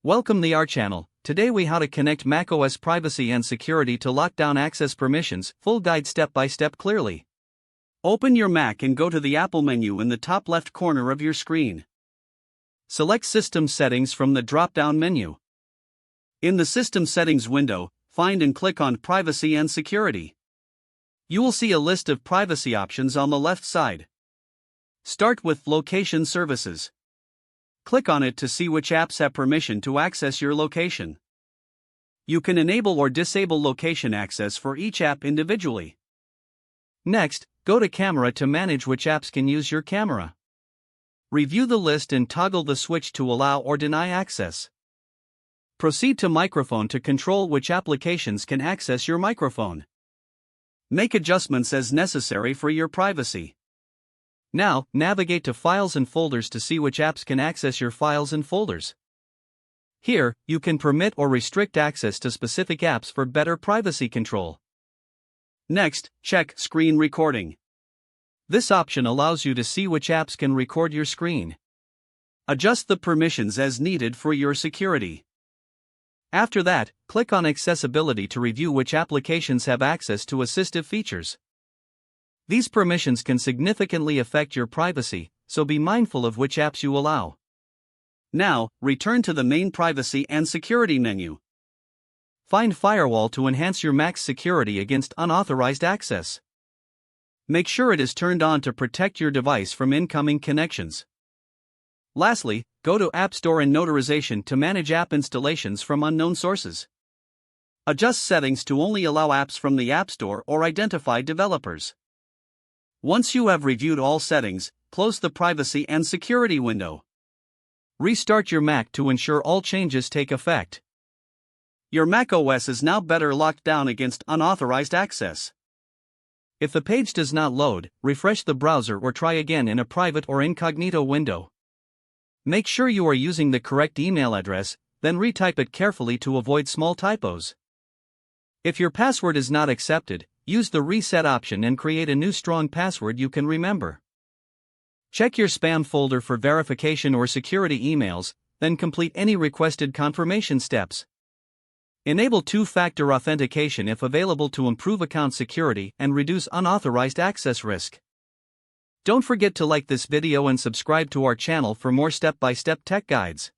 Welcome to our channel. Today we how to connect macOS privacy and security to lockdown access permissions, full guide step by step clearly. Open your Mac and go to the Apple menu in the top left corner of your screen. Select System Settings from the drop-down menu. In the System Settings window, find and click on Privacy and Security. You will see a list of privacy options on the left side. Start with Location Services. Click on it to see which apps have permission to access your location. You can enable or disable location access for each app individually. Next, go to Camera to manage which apps can use your camera. Review the list and toggle the switch to allow or deny access. Proceed to Microphone to control which applications can access your microphone. Make adjustments as necessary for your privacy. Now, navigate to Files and Folders to see which apps can access your files and folders. Here, you can permit or restrict access to specific apps for better privacy control. Next, check Screen Recording. This option allows you to see which apps can record your screen. Adjust the permissions as needed for your security. After that, click on Accessibility to review which applications have access to assistive features. These permissions can significantly affect your privacy, so be mindful of which apps you allow. Now, return to the main Privacy and Security menu. Find Firewall to enhance your Mac's security against unauthorized access. Make sure it is turned on to protect your device from incoming connections. Lastly, go to App Store and Notarization to manage app installations from unknown sources. Adjust settings to only allow apps from the App Store or identified developers. Once you have reviewed all settings, close the Privacy and Security window. Restart your Mac to ensure all changes take effect. Your macOS is now better locked down against unauthorized access. If the page does not load, refresh the browser or try again in a private or incognito window. Make sure you are using the correct email address, then retype it carefully to avoid small typos. If your password is not accepted, use the reset option and create a new strong password you can remember. Check your spam folder for verification or security emails, then complete any requested confirmation steps. Enable two-factor authentication if available to improve account security and reduce unauthorized access risk. Don't forget to like this video and subscribe to our channel for more step-by-step tech guides.